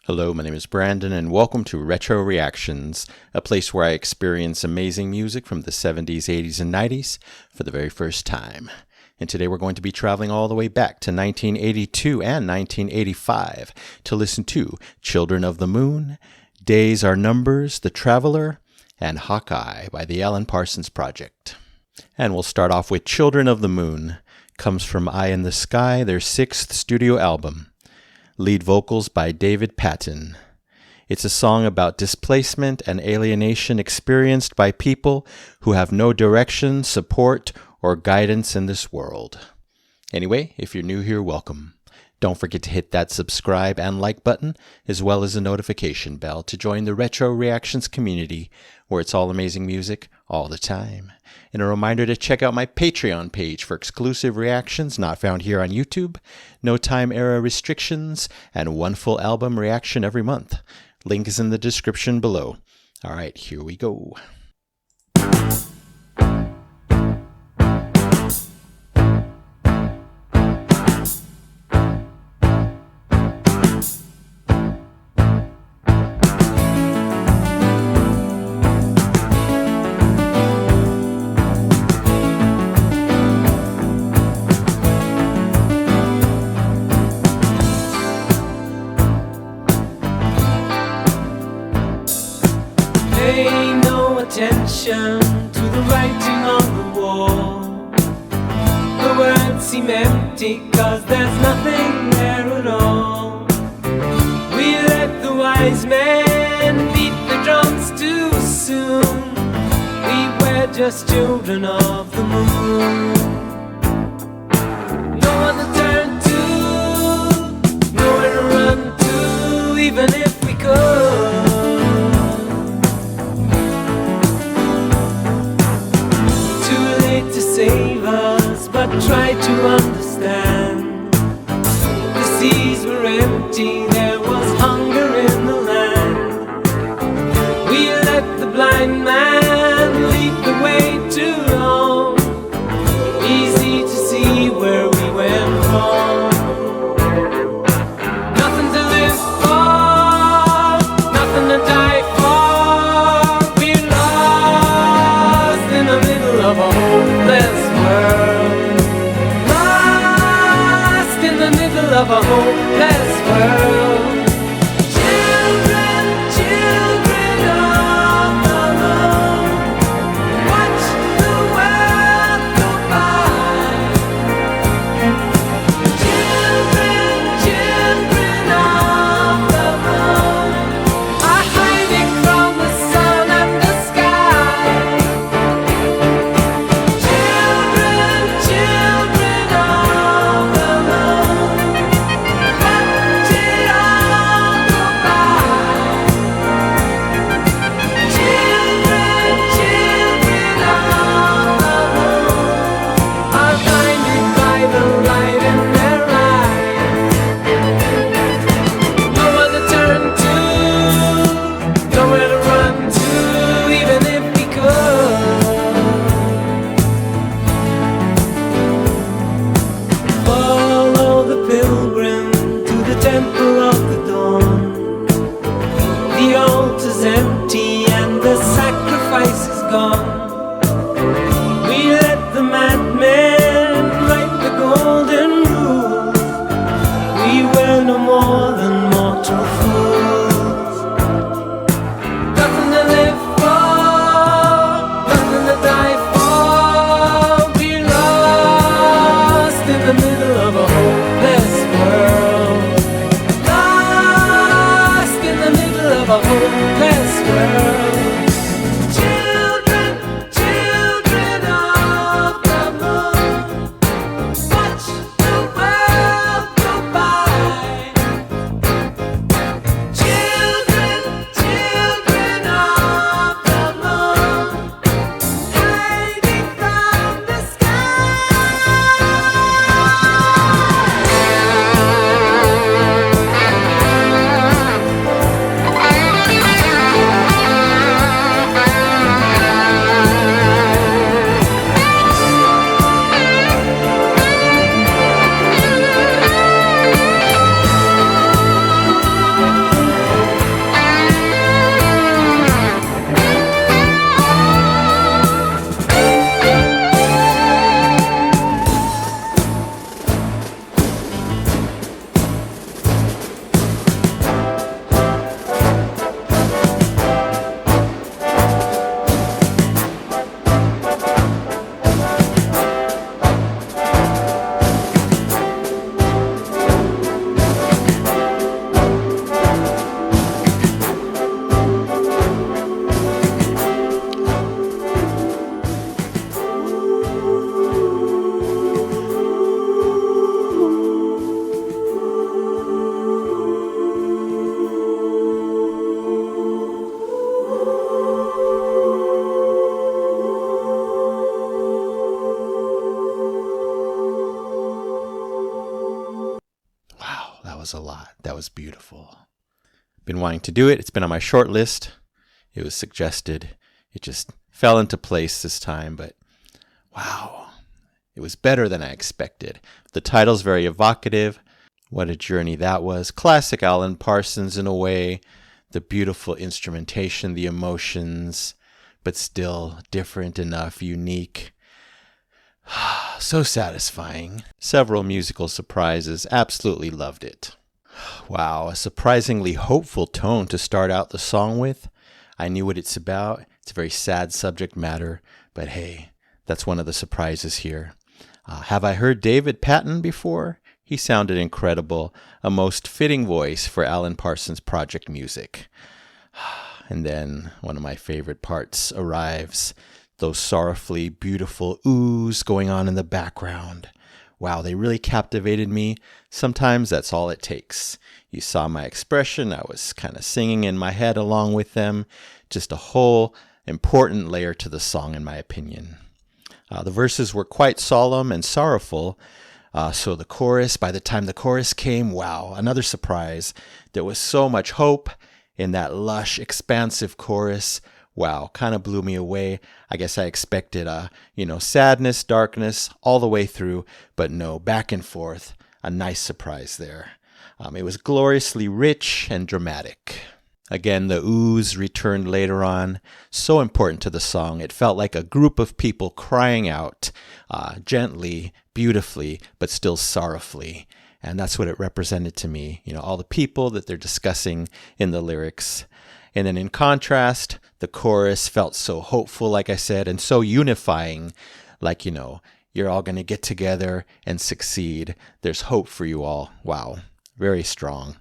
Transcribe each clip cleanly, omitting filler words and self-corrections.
Hello, my name is Brandon, and welcome to Retro Reactions, a place where I experience amazing music from the 70s, 80s, and 90s for the very first time. And today we're going to be traveling all the way back to 1982 and 1985 to listen to Children of the Moon, Days Are Numbers, The Traveler, and Hawkeye by the Alan Parsons Project. And we'll start off with Children of the Moon. Comes from Eye in the Sky, their 6th studio album. Lead vocals by David Patton. It's a song about displacement and alienation experienced by people who have no direction, support, or guidance in this world. Anyway, if you're new here, welcome. Don't forget to hit that subscribe and like button, as well as the notification bell to join the Retro Reactions community, where it's all amazing music all the time. And a reminder to check out my Patreon page for exclusive reactions not found here on YouTube, no time era restrictions, and one full album reaction every month. Link is in the description below. All right, here we go. Pay no attention to the writing on the wall. The words seem empty cause there's nothing there at all. We let the wise men beat the drums too soon. We were just children of the moon. No one to turn to, nowhere to run to, even if we could. Save us, but try to understand. The seas were empty, there was hunger in the land. We let the blind man lead the way too long. Easy to see where we went wrong. Nothing to live for, nothing to die for. We're lost in the middle of a hopeless world. Lost in the middle of a hopeless world. Children, children of the moon, watch the world go by. Children, children of the moon are hiding from the sun and the sky. Children of the moon, watching was a lot. That was beautiful. Been wanting to do it. It's been on my short list. It was suggested. It just fell into place this time, but wow. It was better than I expected. The title's very evocative. What a journey that was. Classic Alan Parsons in a way. The beautiful instrumentation, the emotions, but still different enough, unique. So satisfying. Several musical surprises. Absolutely loved it. Wow, a surprisingly hopeful tone to start out the song with. I knew what it's about. It's a very sad subject matter, but hey, that's one of the surprises here. Have I heard David Patton before? He sounded incredible. A most fitting voice for Alan Parsons Project music. And then one of my favorite parts arrives. Those sorrowfully beautiful oohs going on in the background. Wow, they really captivated me. Sometimes that's all it takes. You saw my expression. I was kind of singing in my head along with them. Just a whole important layer to the song, in my opinion. The verses were quite solemn and sorrowful. So the chorus, by the time the chorus came, wow, another surprise. There was so much hope in that lush, expansive chorus. Wow, kind of blew me away. I guess I expected, sadness, darkness all the way through, but no, back and forth. A nice surprise there. It was gloriously rich and dramatic. Again, the oohs returned later on. So important to the song. It felt like a group of people crying out gently, beautifully, but still sorrowfully. And that's what it represented to me. All the people that they're discussing in the lyrics. And then in contrast, the chorus felt so hopeful, like I said, and so unifying. Like, you're all going to get together and succeed. There's hope for you all. Wow. Very strong.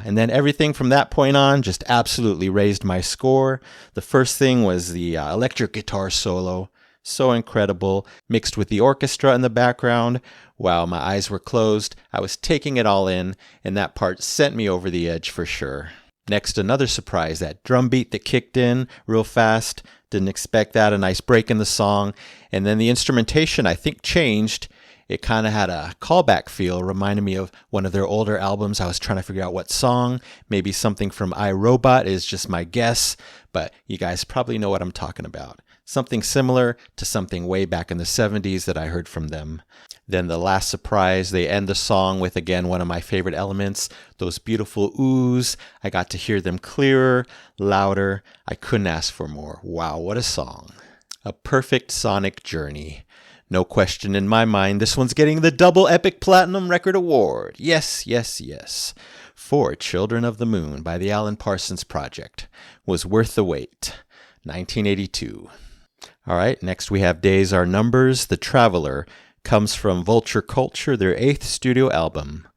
And then everything from that point on just absolutely raised my score. The first thing was the electric guitar solo. So incredible, mixed with the orchestra in the background. Wow, my eyes were closed. I was taking it all in, and that part sent me over the edge for sure. Next, another surprise, that drum beat that kicked in real fast. Didn't expect that, a nice break in the song. And then the instrumentation, I think, changed. It kind of had a callback feel, reminded me of one of their older albums. I was trying to figure out what song. Maybe something from iRobot is just my guess, but you guys probably know what I'm talking about. Something similar to something way back in the 70s that I heard from them. Then the last surprise, they end the song with, again, one of my favorite elements, those beautiful oohs. I got to hear them clearer, louder. I couldn't ask for more. Wow, what a song. A perfect sonic journey. No question in my mind, this one's getting the double Epic Platinum Record Award. Yes, yes, yes. For Children of the Moon by the Alan Parsons Project was worth the wait. 1982. All right, next we have Days Are Numbers. The Traveler comes from Vulture Culture, their 8th studio album.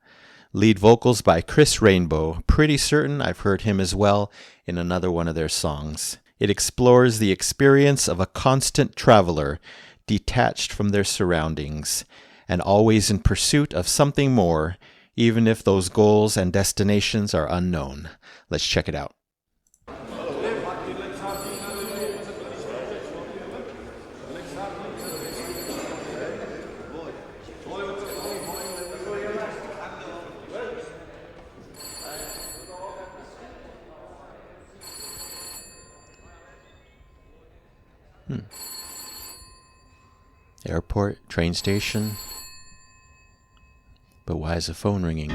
Lead vocals by Chris Rainbow. Pretty certain I've heard him as well in another one of their songs. It explores the experience of a constant traveler, detached from their surroundings, and always in pursuit of something more, even if those goals and destinations are unknown. Let's check it out. Airport, train station. But why is the phone ringing?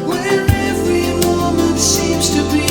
When every moment seems to be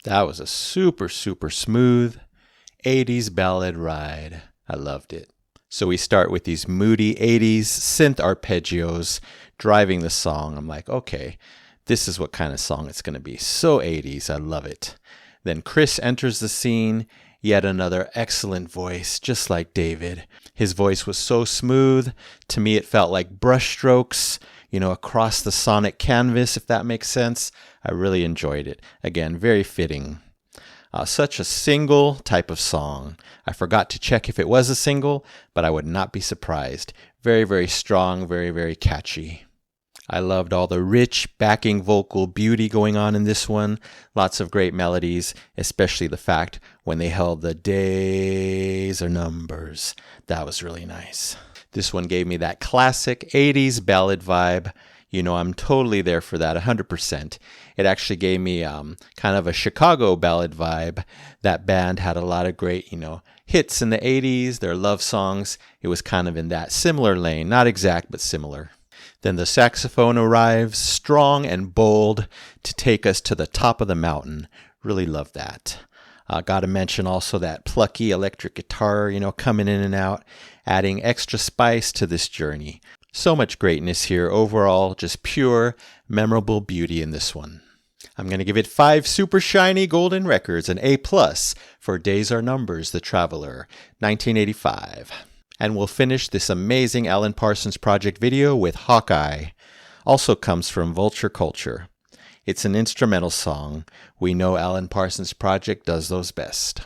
That was a super, super smooth 80s ballad ride. I loved it. So we start with these moody 80s synth arpeggios driving the song. I'm like, okay, this is what kind of song it's going to be. So 80s, I love it. Then Chris enters the scene, yet another excellent voice, just like David. His voice was so smooth. To me, it felt like brushstrokes, across the sonic canvas, if that makes sense. I really enjoyed it. Again, very fitting. Such a single type of song. I forgot to check if it was a single, but I would not be surprised. Very, very strong, very, very catchy. I loved all the rich backing vocal beauty going on in this one. Lots of great melodies, especially the fact when they held the days are numbers. That was really nice. This one gave me that classic 80s ballad vibe. I'm totally there for that, 100%. It actually gave me kind of a Chicago ballad vibe. That band had a lot of great, hits in the 80s, their love songs. It was kind of in that similar lane, not exact, but similar. Then the saxophone arrives, strong and bold, to take us to the top of the mountain. Really love that. Got to mention also that plucky electric guitar, coming in and out, adding extra spice to this journey. So much greatness here. Overall, just pure, memorable beauty in this one. I'm going to give it 5 super shiny golden records, an A+ for Days Are Numbers, The Traveler, 1985. And we'll finish this amazing Alan Parsons Project video with Hawkeye. Also comes from Vulture Culture. It's an instrumental song. We know Alan Parsons Project does those best.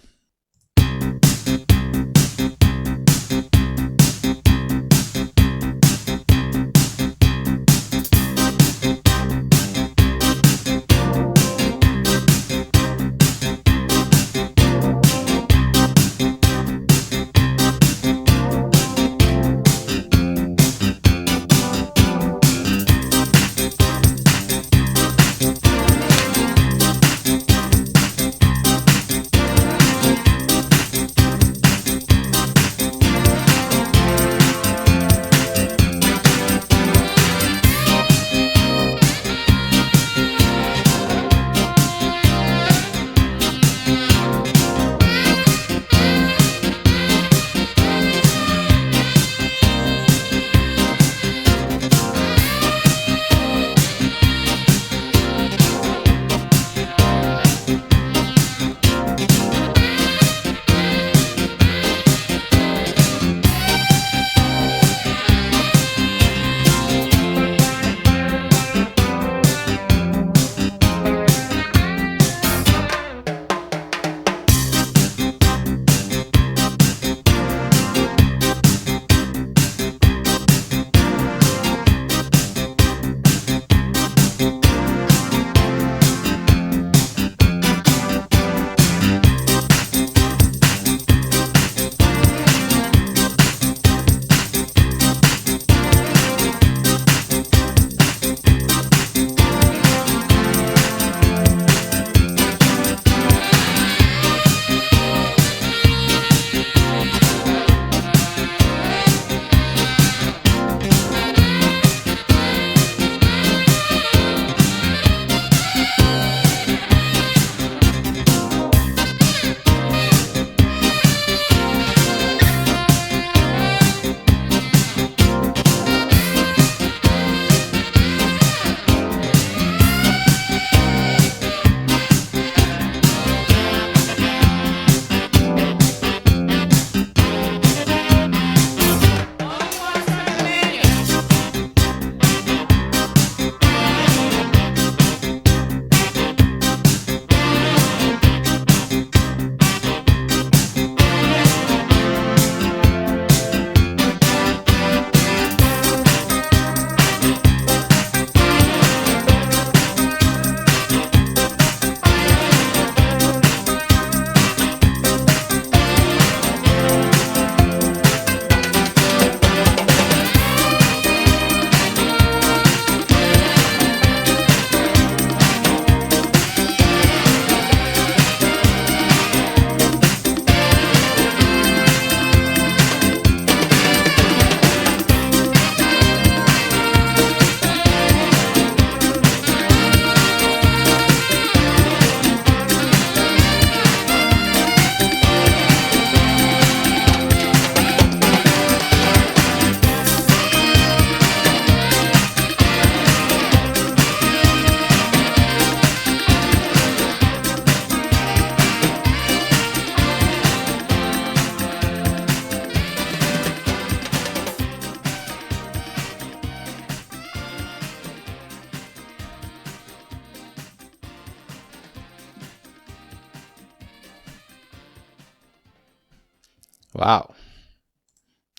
Wow.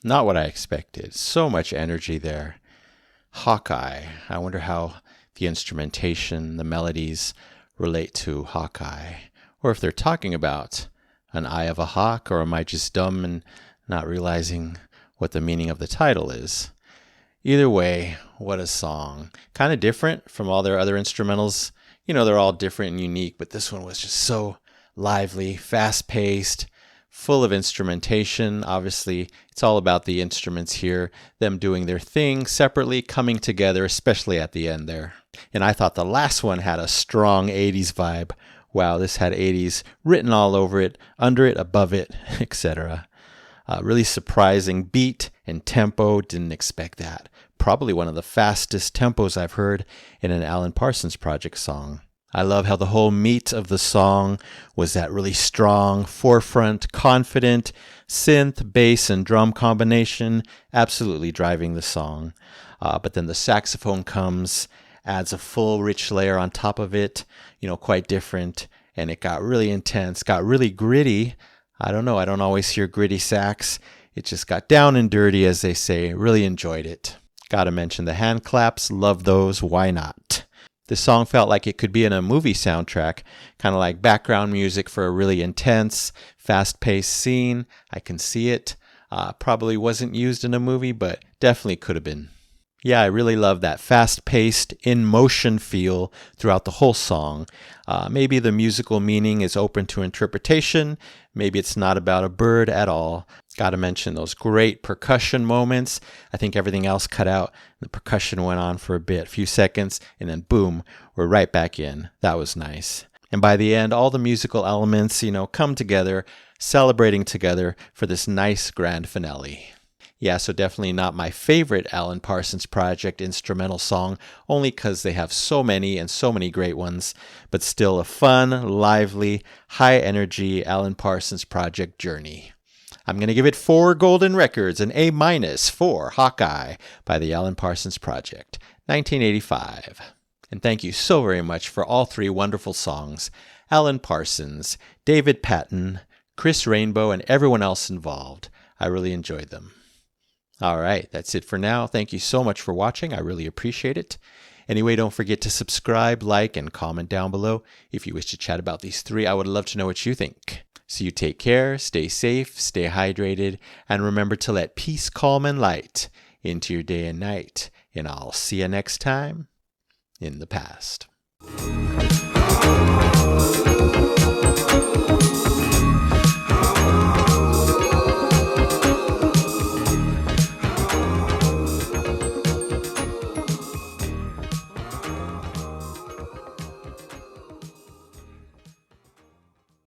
Not what I expected. So much energy there. Hawkeye. I wonder how the instrumentation, the melodies relate to Hawkeye. Or if they're talking about an eye of a hawk, or am I just dumb and not realizing what the meaning of the title is? Either way, what a song. Kind of different from all their other instrumentals. You know, they're all different and unique, but this one was just so lively, fast-paced, full of instrumentation. Obviously, it's all about the instruments here, them doing their thing separately, coming together, especially at the end there. And I thought the last one had a strong 80s vibe. Wow, this had 80s written all over it, under it, above it, etc. Really surprising beat and tempo. Didn't expect that. Probably one of the fastest tempos I've heard in an Alan Parsons Project song. I love how the whole meat of the song was that really strong, forefront, confident synth, bass, and drum combination, absolutely driving the song. But then the saxophone comes, adds a full, rich layer on top of it, quite different, and it got really intense, got really gritty. I don't know, I don't always hear gritty sax. It just got down and dirty, as they say. Really enjoyed it. Gotta mention the hand claps, love those, why not? This song felt like it could be in a movie soundtrack, kind of like background music for a really intense, fast-paced scene. I can see it. Probably wasn't used in a movie, but definitely could have been. Yeah, I really love that fast-paced, in-motion feel throughout the whole song. Maybe the musical meaning is open to interpretation. Maybe it's not about a bird at all. Got to mention those great percussion moments. I think everything else cut out. The percussion went on for a bit, a few seconds, and then boom, we're right back in. That was nice. And by the end, all the musical elements, come together, celebrating together for this nice grand finale. Yeah, so definitely not my favorite Alan Parsons Project instrumental song, only because they have so many and so many great ones, but still a fun, lively, high-energy Alan Parsons Project journey. I'm going to give it 4 golden records, an A- for Hawkeye by the Alan Parsons Project, 1985. And thank you so very much for all 3 wonderful songs, Alan Parsons, David Patton, Chris Rainbow, and everyone else involved. I really enjoyed them. All right, that's it for now. Thank you so much for watching. I really appreciate it. Anyway, don't forget to subscribe, like, and comment down below. If you wish to chat about these 3, I would love to know what you think. So you take care, stay safe, stay hydrated, and remember to let peace, calm, and light into your day and night. And I'll see you next time in the past.